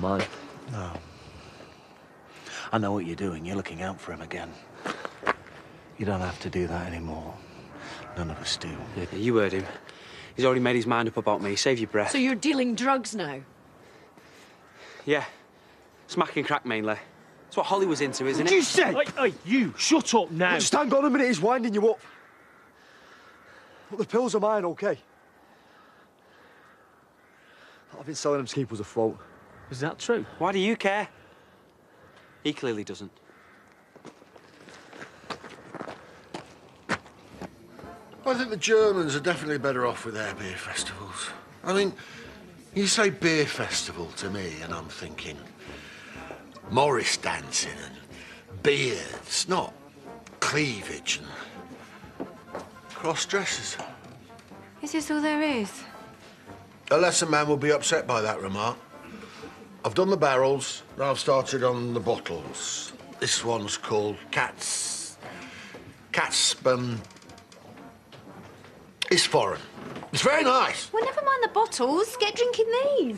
mind. No. I know what you're doing. You're looking out for him again. You don't have to do that anymore. None of us do. Yeah, you heard him. He's already made his mind up about me. Save your breath. So you're dealing drugs now? Yeah. Smack and crack, mainly. That's what Holly was into, isn't it? You say? Hey, you, shut up now. Just hang on a minute, he's winding you up. Look, the pills are mine, OK? I've been selling them to keep us afloat. Is that true? Why do you care? He clearly doesn't. I think the Germans are definitely better off with their beer festivals. I mean, you say beer festival to me, and I'm thinking Morris dancing and beards, not cleavage and cross-dressers. Is this all there is? A lesson man will be upset by that remark. I've done the barrels, now I've started on the bottles. This one's called Cat's... It's foreign. It's very nice. Well, never mind the bottles. Get drinking these.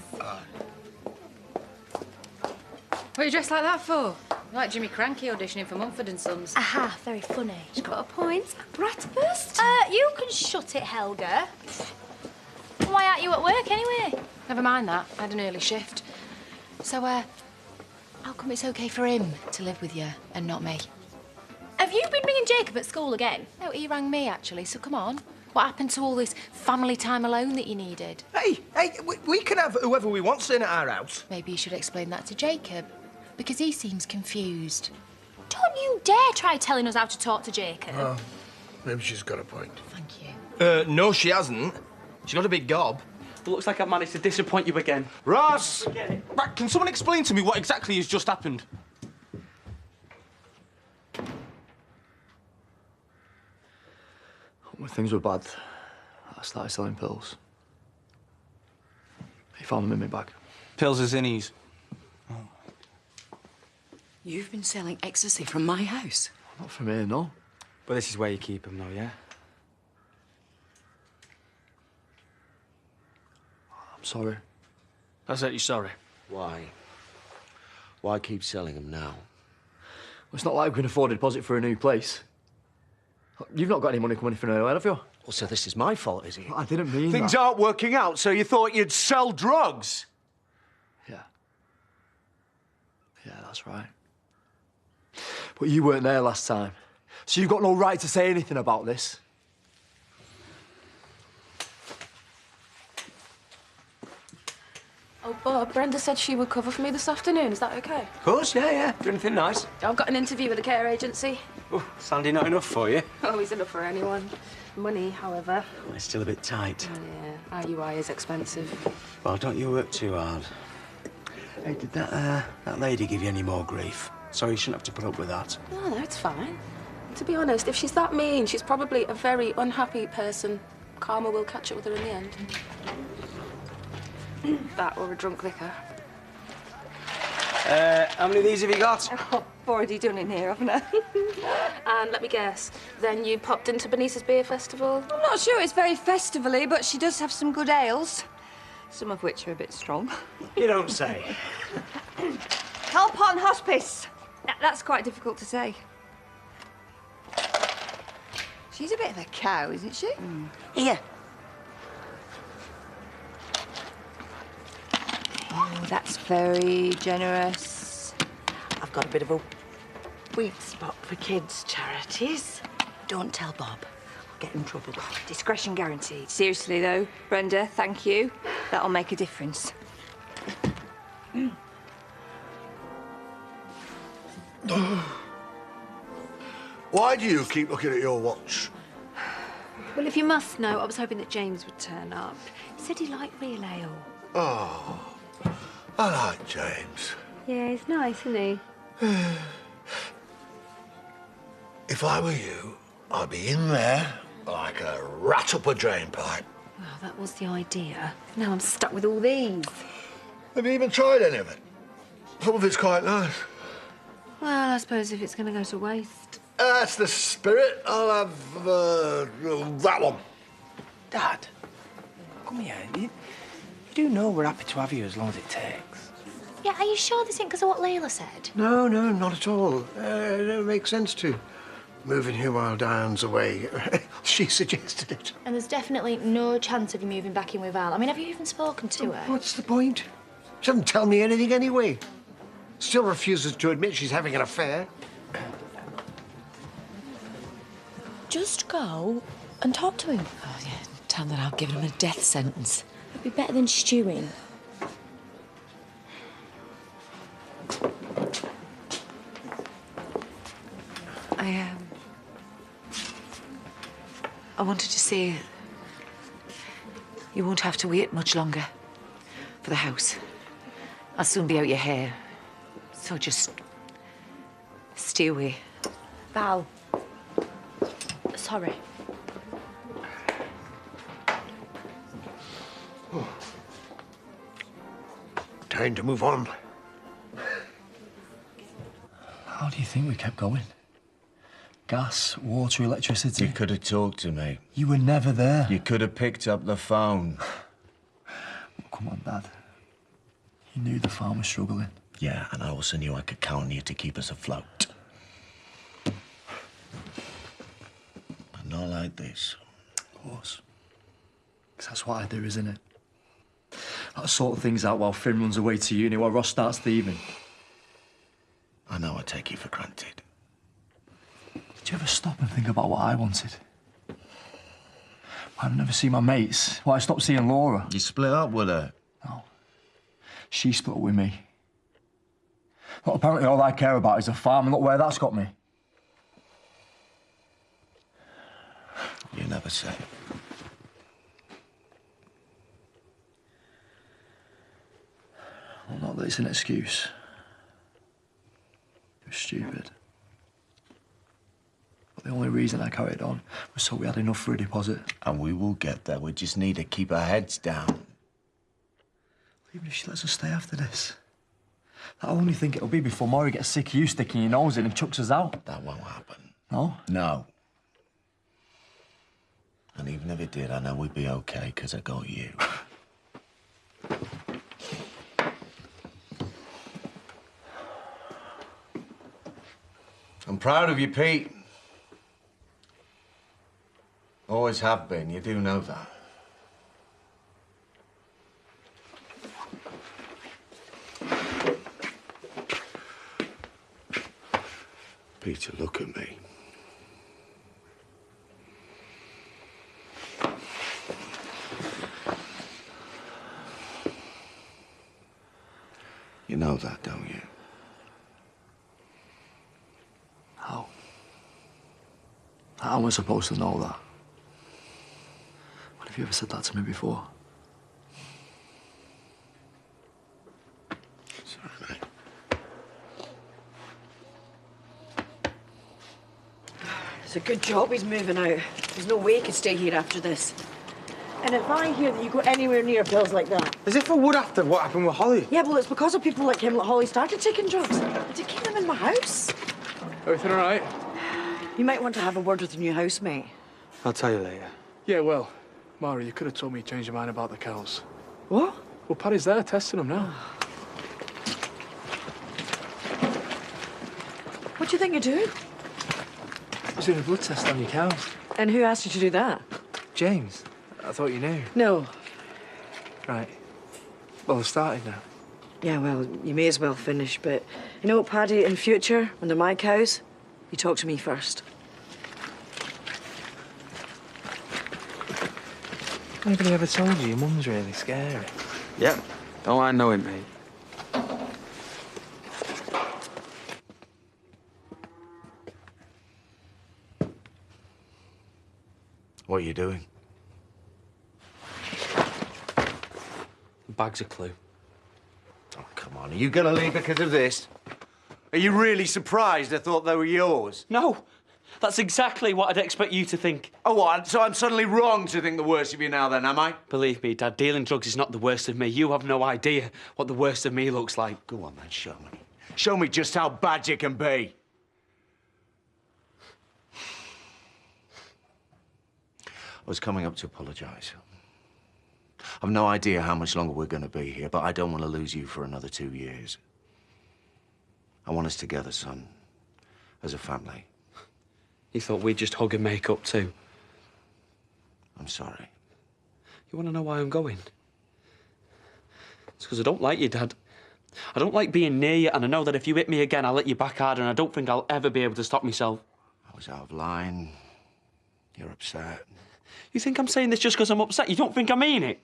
What are you dressed like that for? Like Jimmy Cranky auditioning for Mumford & Sons. Aha, very funny. She's got a point. Bratwurst? You can shut it, Helga. Why aren't you at work anyway? Never mind that. I had an early shift. So, how come it's OK for him to live with you and not me? Have you been ringing Jacob at school again? No, he rang me, actually, so come on. What happened to all this family time alone that you needed? Hey, we can have whoever we want staying at our house. Maybe you should explain that to Jacob, because he seems confused. Don't you dare try telling us how to talk to Jacob. Oh, maybe she's got a point. Thank you. No, she hasn't. She got a big gob. It looks like I've managed to disappoint you again. Ross! Right, can someone explain to me what exactly has just happened? When things were bad, I started selling pills. He found them in my bag. Pills as innies. You've been selling ecstasy from my house? Not from here, no. But this is where you keep them, though, yeah? I'm sorry. I said you're sorry. Why? Why keep selling them now? Well, it's not like we can afford a deposit for a new place. You've not got any money coming from anywhere, have you? Well, so this is my fault, is it? I didn't mean Things that. aren't working out, so you thought you'd sell drugs? Yeah. Yeah, that's right. But you weren't there last time, so you've got no right to say anything about this. Oh, Bob, Brenda said she would cover for me this afternoon. Is that OK? Of course, yeah. Do anything nice? I've got an interview with a care agency. Oh, Sandy not enough for you? Always enough for anyone. Money, however. Well, it's still a bit tight. Yeah, IUI is expensive. Well, don't you work too hard. Hey, did that lady give you any more grief? Sorry, you shouldn't have to put up with that. No, it's fine. To be honest, if she's that mean, she's probably a very unhappy person. Karma will catch up with her in the end. That or a drunk vicar. How many of these have you got? Oh, I've already done in here, haven't I? And let me guess, then you popped into Benice's Beer Festival? I'm not sure it's very festival-y, but she does have some good ales. Some of which are a bit strong. You don't say. Help on hospice. That's quite difficult to say. She's a bit of a cow, isn't she? Here. Oh, that's very generous. I've got a bit of a weak spot for kids' charities. Don't tell Bob. I'll get in trouble. Discretion guaranteed. Seriously, though, Brenda, thank you. That'll make a difference. Why do you keep looking at your watch? Well, if you must know, I was hoping that James would turn up. He said he liked real ale. Oh, I like James. Yeah, he's nice, isn't he? If I were you, I'd be in there like a rat up a drain pipe. Well, that was the idea. Now I'm stuck with all these. Have you even tried any of it? Some of it's quite nice. Well, I suppose if it's going to go to waste. That's the spirit. I'll have that one. Dad, come here. You do know we're happy to have you as long as it takes. Yeah, are you sure this isn't because of what Layla said? No, not at all. It makes sense to moving here while Diane's away. She suggested it. And there's definitely no chance of you moving back in with Al. I mean, have you even spoken to her? What's the point? She doesn't tell me anything anyway. Still refuses to admit she's having an affair. Just go and talk to him. Oh, yeah. Tell him that I've given him a death sentence. It'd be better than stewing. I wanted to say you won't have to wait much longer for the house. I'll soon be out your hair. So just stay away. Val. Sorry. Time to move on. How do you think we kept going? Gas, water, electricity. You could have talked to me. You were never there. You could have picked up the phone. Come on, Dad. You knew the farm was struggling. Yeah, and I also knew I could count on you to keep us afloat. But not like this. Of course. 'Cause that's what I do, isn't it? I sort things out while Finn runs away to uni, while Ross starts thieving. I know I take you for granted. Did you ever stop and think about what I wanted? I'd never see my mates. Why I stopped seeing Laura. You split up with her? No. She split up with me. But apparently all I care about is a farm, and look where that's got me. You never say. Well, not that it's an excuse. It was stupid. But the only reason I carried on was so we had enough for a deposit. And we will get there. We just need to keep our heads down. Even if she lets us stay after this. I only think it'll be before Maury gets sick of you sticking your nose in and chucks us out. That won't happen. No? No. And even if it did, I know we'd be okay, because I got you. I'm proud of you, Pete. Always have been. You do know that. Peter, look at me. You know that, don't you? How? How am I supposed to know that? What have you ever said that to me before? Sorry, mate. It's a good job he's moving out. There's no way he could stay here after this. And if I hear that you go anywhere near pills like that... As if I would after what happened with Holly. Yeah, well, it's because of people like him that Holly started taking drugs. And to keep them in my house. Everything all right? You might want to have a word with the new housemate. I'll tell you later. Yeah, well, Mara, you could have told me you changed your mind about the cows. What? Well, Paddy's there testing them now. What do you think you're doing? He's doing a blood test on your cows. And who asked you to do that? James, I thought you knew. No. Right. Well, I've started now. Yeah, well, you may as well finish, but you know what, Paddy, in future, when they're my cows, you talk to me first. Nobody ever told you your mum's really scary. Yep. Don't I know it, mate? What are you doing? The bag's a clue. Oh, come on. Are you going to leave because of this? Are you really surprised I thought they were yours? No! That's exactly what I'd expect you to think. Oh, what? So I'm suddenly wrong to think the worst of you now, then, am I? Believe me, Dad, dealing drugs is not the worst of me. You have no idea what the worst of me looks like. Go on, then, show me. Show me just how bad you can be. I was coming up to apologise. I've no idea how much longer we're going to be here, but I don't want to lose you for another 2 years. I want us together, son, as a family. You thought we'd just hug and make up too? I'm sorry. You want to know why I'm going? It's because I don't like you, Dad. I don't like being near you, and I know that if you hit me again, I'll hit you back harder, and I don't think I'll ever be able to stop myself. I was out of line. You're upset. You think I'm saying this just because I'm upset? You don't think I mean it?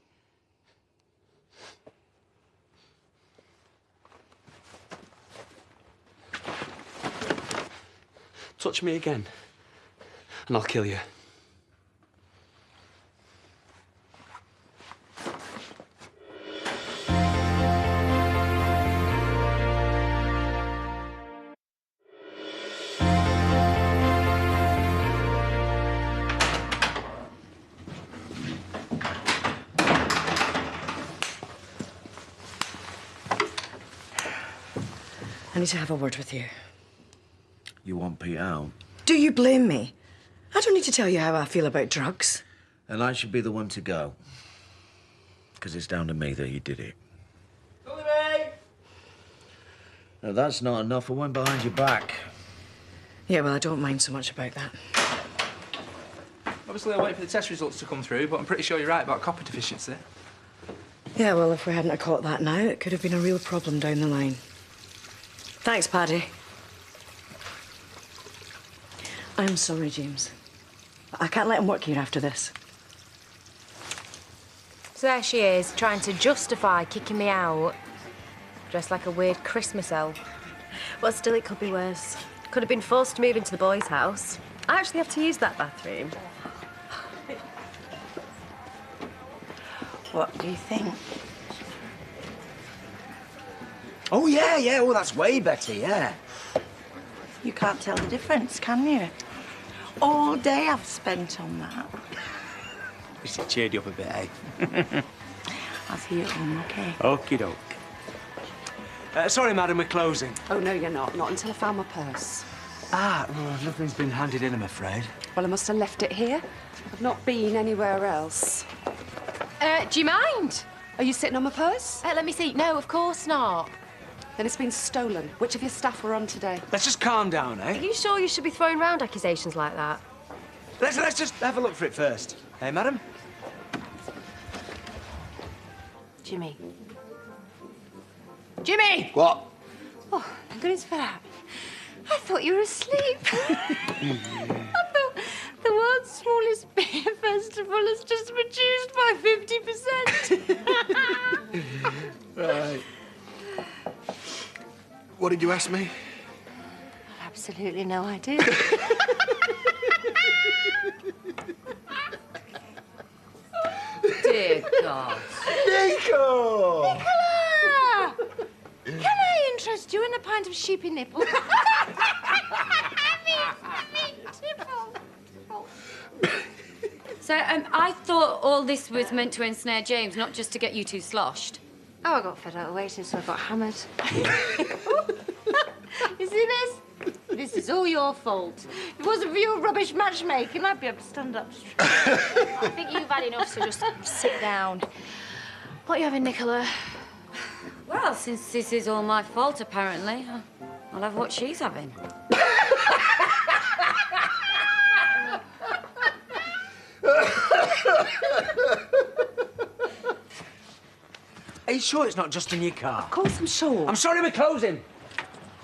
Touch me again, and I'll kill you. I need to have a word with you. You want Pete out? Do you blame me? I don't need to tell you how I feel about drugs. And I should be the one to go. Because it's down to me that you did it. Now, that's not enough. I went behind your back. Yeah, well, I don't mind so much about that. Obviously, I'll wait for the test results to come through, but I'm pretty sure you're right about copper deficiency. Yeah, well, if we hadn't have caught that now, it could have been a real problem down the line. Thanks, Paddy. I'm sorry, James. I can't let him work here after this. So there she is, trying to justify kicking me out. Dressed like a weird Christmas elf. Well, still, it could be worse. Could have been forced to move into the boys' house. I actually have to use that bathroom. What do you think? Oh, yeah. Oh, that's way better, yeah. You can't tell the difference, can you? All day I've spent on that. It's cheered you up a bit, eh? I'll see you at home, OK? Okie doke. Sorry, madam, we're closing. Oh, no, you're not. Not until I found my purse. Ah, well, nothing's been handed in, I'm afraid. Well, I must have left it here. I've not been anywhere else. Do you mind? Are you sitting on my purse? Let me see. No, of course not. Then it's been stolen. Which of your staff were on today? Let's just calm down, Are eh? you sure you should be throwing around accusations like that? Let's just have a look for it first. Hey, madam? Jimmy. Jimmy! What? Oh, thank goodness for that. I thought you were asleep. I thought the world's smallest beer festival has just reduced by 50%. Right. What did you ask me? Absolutely no idea. Dear God. Nico! Nicola! Can I interest you in a pint of sheepy nipple? So, I thought all this was meant to ensnare James, not just to get you two sloshed. Oh, I got fed out of waiting, so I got hammered. You see this? This is all your fault. If it wasn't for your rubbish matchmaking, I'd be able to stand up straight. I think you've had enough, so just sit down. What are you having, Nicola? Well, since this is all my fault, apparently, I'll have what she's having. Are you sure it's not just in your car? Of course I'm sure. I'm sorry we're closing.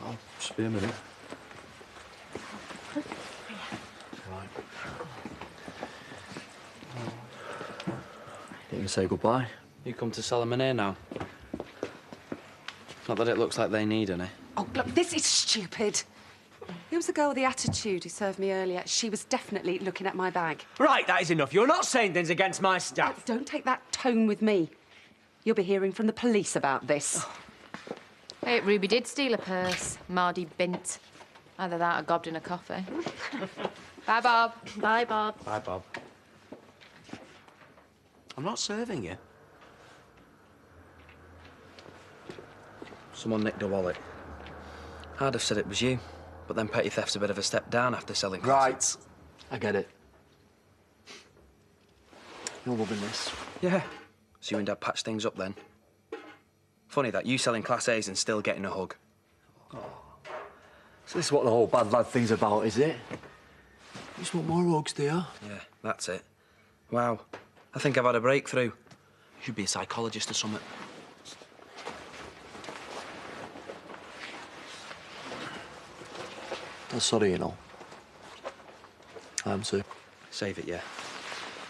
Oh, just be a minute. Right. You can say goodbye. You come to Solomon here now. Not that it looks like they need any. Oh, look, this is stupid. Who was the girl with the attitude who served me earlier? She was definitely looking at my bag. Right, that is enough. You're not saying things against my staff. Don't take that tone with me. You'll be hearing from the police about this. Hey, Ruby did steal a purse. Mardy bint. Either that or gobbed in a coffee. Bye, Bob. Bye, Bob. Bye, Bob. I'm not serving you. Someone nicked a wallet. I'd have said it was you, but then petty theft's a bit of a step down after selling Right. I get it. You're loving this. Yeah. So you and Dad patched things up then? Funny that, you selling Class A's and still getting a hug. So this is what the whole bad lad thing's about, is it? You just want more hugs, do you? Yeah, that's it. Wow, I think I've had a breakthrough. You should be a psychologist or something. I'm sorry, you know. I am too. Save it, yeah.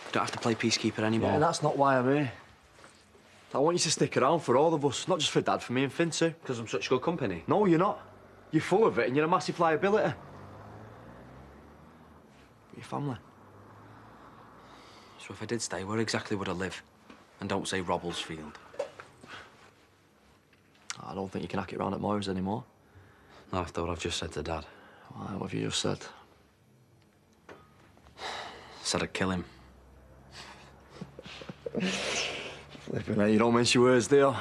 You don't have to play peacekeeper anymore. Yeah, that's not why I'm here. I want you to stick around for all of us, not just for Dad, for me and Finn too. Because I'm such good company? No, you're not. You're full of it and you're a massive liability. But your family. So if I did stay, where exactly would I live? And don't say Robblesfield. I don't think you can hack it round at Moira's anymore. Not after what I've just said to Dad. Why, what have you just said? Said I'd kill him. Flipping it, you don't mince your words, do you?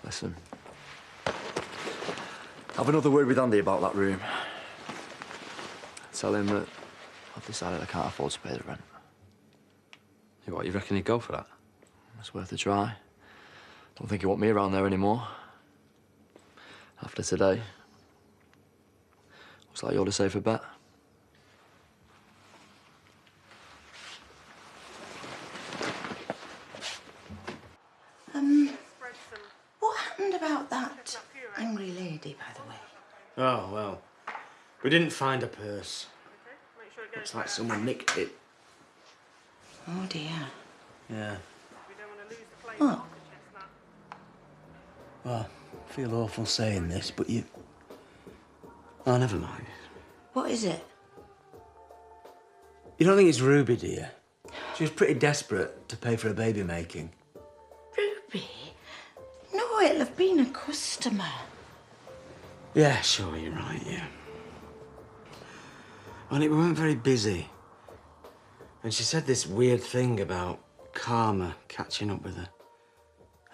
Listen. Have another word with Andy about that room. Tell him that I've decided I can't afford to pay the rent. Yeah, what, you reckon he'd go for that? It's worth a try. Don't think he want me around there anymore. After today. Looks like you're the safer bet. What happened about that angry lady, by the way? Oh, well, we didn't find a purse. Looks like someone nicked it. Oh, dear. Yeah. What? Well, I feel awful saying this, but you... Oh, never mind. What is it? You don't think it's Ruby, do you? She was pretty desperate to pay for her baby making. Ruby? No, it'll have been a customer. Yeah, sure, you're right, yeah. Only we weren't very busy. And she said this weird thing about karma catching up with her.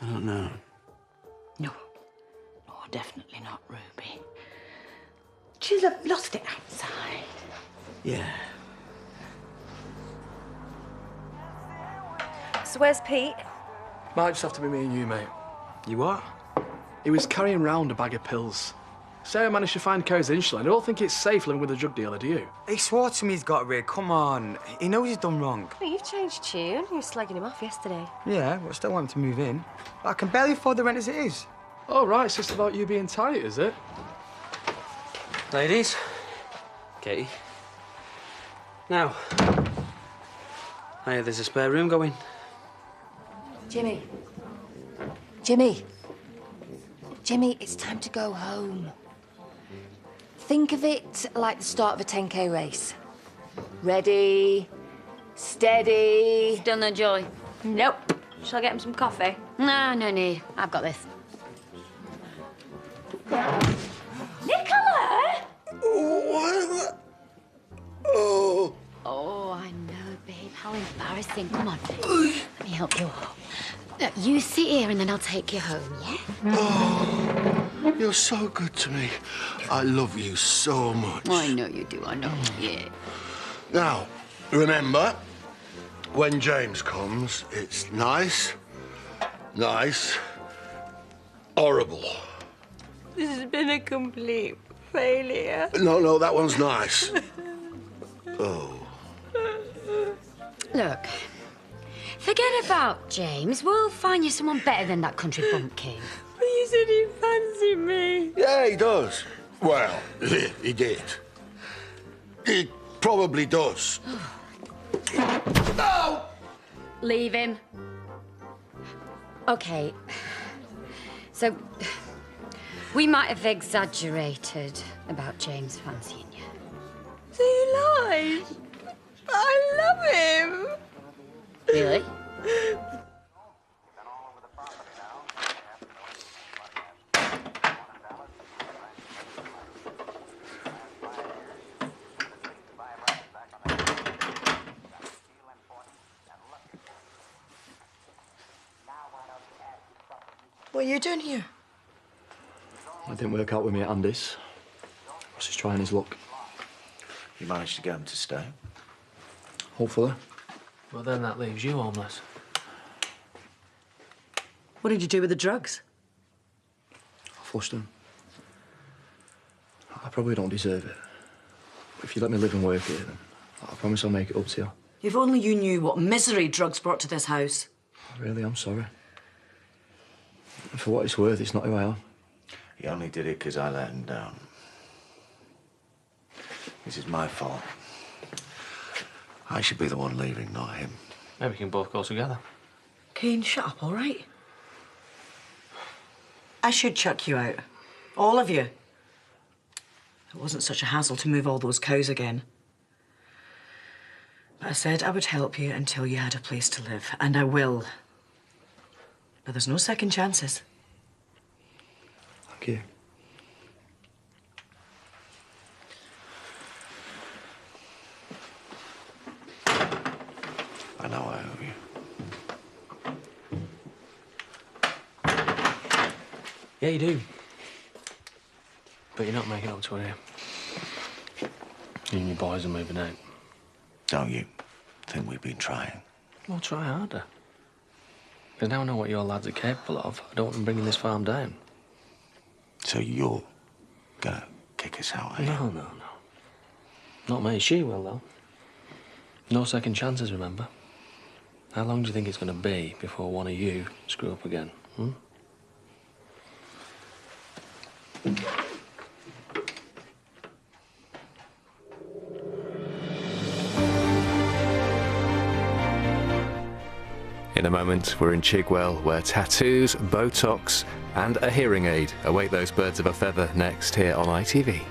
I don't know. No, definitely not Ruby. She'll have lost it outside. Yeah. So where's Pete? Might just have to be me and you, mate. You what? He was carrying round a bag of pills. Sarah managed to find Kerry's insulin. I don't think it's safe living with a drug dealer, do you? He swore to me he's got rid. Come on. He knows he's done wrong. Well, you've changed tune. You were slagging him off yesterday. Yeah, but I still want him to move in. I can barely afford the rent as it is. Oh, right. It's just about you being tight, is it? Ladies. Katie. Now. Hey, there's a spare room going. Jimmy. Jimmy. Jimmy, it's time to go home. Think of it like the start of a 10K race. Ready, steady. Still no joy? Nope. Shall I get him some coffee? No, no need. I've got this. Nicola! Oh. Oh, I know, babe. How embarrassing. Come on. Let me help you up. Look, you sit here and then I'll take you home, yeah? Oh, you're so good to me. I love you so much. I know you do, I know. Yeah. Now, remember, when James comes, it's nice, horrible. This has been a complete failure. No, that one's nice. Oh. Look, forget about James. We'll find you someone better than that country bumpkin. But you said he fancied me. Yeah, he does. Well, he did. He probably does. No! Leave him. OK. So, we might have exaggerated about James fancying you. So you lied? I love him. Really? What are you doing here? It didn't work out with me at Andy's. Ross is trying his luck. You managed to get him to stay? Hopefully. Well, then that leaves you homeless. What did you do with the drugs? I flushed them. I probably don't deserve it. But if you let me live and work here, then I promise I'll make it up to you. If only you knew what misery drugs brought to this house. Really, I'm sorry. And for what it's worth, it's not who I am. He only did it because I let him down. This is my fault. I should be the one leaving, not him. Maybe we can both go together. Kane, shut up, all right? I should chuck you out. All of you. It wasn't such a hassle to move all those cows again. But I said I would help you until you had a place to live, and I will. But there's no second chances. Thank you. I know I owe you. Yeah, you do. But you're not making up to it here. You and your boys are moving out. Don't you think we've been trying? Well, try harder. Because now I know what your lads are capable of. I don't want them bringing this farm down. So you're gonna kick us out, are you? No. Not me. She will, though. No second chances, remember? How long do you think it's going to be before one of you screw up again, In a moment, we're in Chigwell, where tattoos, Botox, and a hearing aid await those birds of a feather next here on ITV.